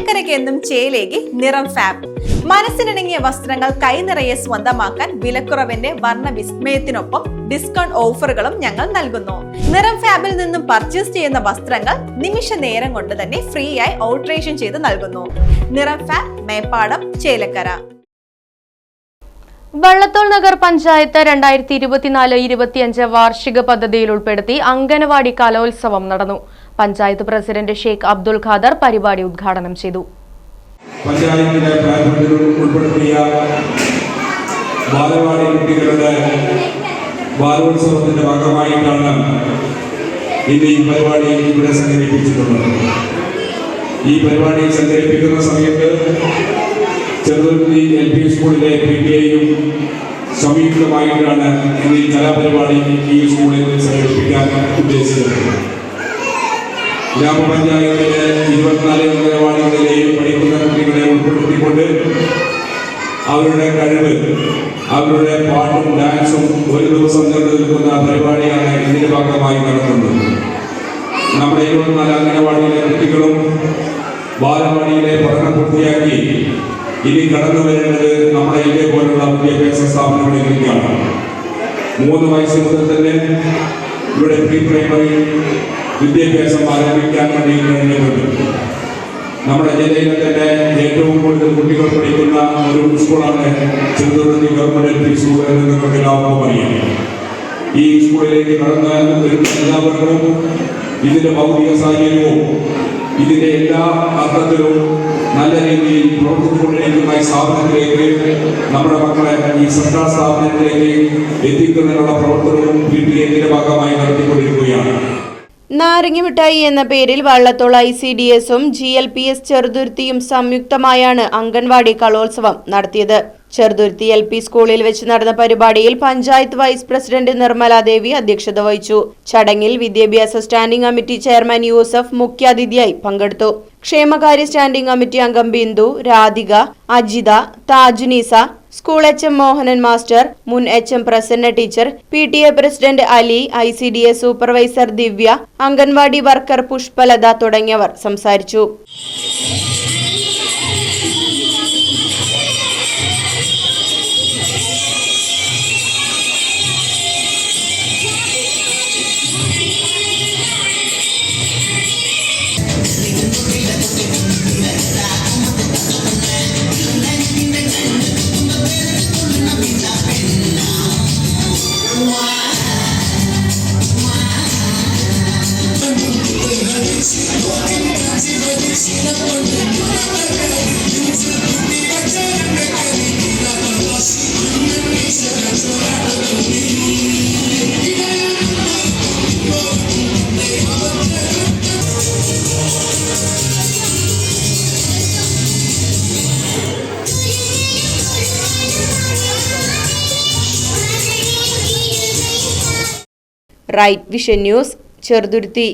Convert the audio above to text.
ചേലക്കരയ്ക്ക് എന്നും ചേലേക്ക് നിറം ഫാബ്. മനസ്സിനിണങ്ങിയ വസ്ത്രങ്ങൾ കൈനിറയെ സ്വന്തമാക്കാൻ വിലക്കുറവിന്റെ വർണ്ണ വിസ്മയത്തിനൊപ്പം ഡിസ്കൗണ്ട് ഓഫറുകളും ഞങ്ങൾ നൽകുന്നു. നിറം ഫാബിൽ നിന്നും പർച്ചേസ് ചെയ്യുന്ന വസ്ത്രങ്ങൾ നിമിഷ നേരം കൊണ്ട് തന്നെ ഫ്രീ ആയി ഓൾട്ടറേഷൻ ചെയ്ത് നൽകുന്നു. നിറം ഫാബ്, മേപ്പാടം, ചേലക്കര. വള്ളത്തോൾ നഗർ പഞ്ചായത്ത് 2024-25 വാർഷിക പദ്ധതിയിൽ ഉൾപ്പെടുത്തി അംഗനവാടി കലോത്സവം നടന്നു. പഞ്ചായത്ത് പ്രസിഡന്റ് ഷെയ്ഖ് അബ്ദുൽ ഖാദർ പരിപാടി ഉദ്ഘാടനം ചെയ്തു. പഞ്ചായത്തിന്റെ പ്ലാനിൽ ഉൾപ്പെടുത്തിയ ബാലവാടി കുട്ടികളുടെ ബാലോത്സവത്തിന്റെ ഭാഗമായിട്ടാണ് ഇന്ന് ഈ പരിപാടി ഇവിടെ സംഘടിപ്പിച്ചിട്ടുള്ളത്. ഈ പരിപാടി സംഘടിപ്പിക്കുന്ന സമയത്ത് ചെറുതുരുത്തി LP സ്കൂളിലെ PTA-യും സംയുക്തമായിട്ടാണ് ഇന്ന് ഈ കലാപരിപാടി ഈ സ്കൂളിൽ സംഘടിപ്പിക്കാൻ ഉദ്ദേശിച്ചത്. ഗ്രാമപഞ്ചായത്തിലെ 24 അംഗനവാടികളിലെയും പഠിക്കുന്ന കുട്ടികളെ ഉൾപ്പെടുത്തിക്കൊണ്ട് അവരുടെ കഴിവ്, അവരുടെ പാട്ടും ഡാൻസും ഒരു ദിവസം നീണ്ടു നിൽക്കുന്ന പരിപാടിയാണ് ഇതിന്റെ ഭാഗമായി നടത്തുന്നത്. നമ്മുടെ 24 അംഗനവാടിയിലെ കുട്ടികളും ബാലവാടിയിലെ പഠനം പൂർത്തിയാക്കി ഇനി കടന്നു വരേണ്ടത് നമ്മുടെ ഇതേപോലുള്ള വിദ്യാഭ്യാസ സ്ഥാപനങ്ങളിലേക്കാണ്. 3 വയസ്സ് മുതൽ തന്നെ ഇവിടെ പ്രീ പ്രൈമറി വിദ്യാഭ്യാസം ആരംഭിക്കാൻ വേണ്ടി കഴിഞ്ഞിട്ടുണ്ട്. നമ്മുടെ ജില്ലയിലെ തന്നെ ഏറ്റവും കൂടുതൽ കുട്ടികൾ പഠിക്കുന്ന ഒരു സ്കൂളാണ് ചെറുതുരുത്തി ഗവൺമെന്റ് LP സ്കൂൾ എന്ന് നിങ്ങൾക്ക് എല്ലാവർക്കും അറിയാം. ഈ സ്കൂളിലേക്ക് കടന്ന് വരുന്ന എല്ലാവർക്കും ഇതിന്റെ ഭൗതിക സാഹചര്യവും ഇതിന്റെ എല്ലാ അർത്ഥത്തിലും നല്ല രീതിയിൽ പ്രവർത്തിച്ചുകൊണ്ടിരിക്കുന്ന ഈ സ്ഥാപനത്തിലേക്ക് നമ്മുടെ മക്കളെ ഈ സർക്കാർ സ്ഥാപനത്തിലേക്ക് എത്തിക്കുന്നതിനുള്ള പ്രവർത്തനവും PTA-ന്റെ ഭാഗമായി നടത്തിക്കൊണ്ടിരിക്കുകയാണ്. നാരങ്ങമിഠായി എന്ന പേരിൽ വള്ളത്തോൾ ICDS-ഉം GLPS ചെറുതുരുത്തിയും സംയുക്തമായാണ് അംഗൻവാടി കലോത്സവം നടത്തിയത്. ചെറുതുരുത്തി LP സ്കൂളിൽ വെച്ച് നടന്ന പരിപാടിയിൽ പഞ്ചായത്ത് വൈസ് പ്രസിഡന്റ് നിർമ്മല ദേവി അധ്യക്ഷത വഹിച്ചു. ചടങ്ങിൽ വിദ്യാഭ്യാസ സ്റ്റാൻഡിംഗ് കമ്മിറ്റി ചെയർമാൻ യൂസഫ് മുഖ്യാതിഥിയായി പങ്കെടുത്തു. ക്ഷേമകാര്യ സ്റ്റാൻഡിംഗ് കമ്മിറ്റി അംഗം Bindu, Radhika, Ajitha, Thajunisa, school HM Mohanan master, മുൻ HM Prasanna teacher, PTA president Ali, ICDS supervisor Divya, anganwadi worker Pushpalatha തുടങ്ങിയവർ സംസാരിച്ചു. Right vision news, Cheruthuruthy.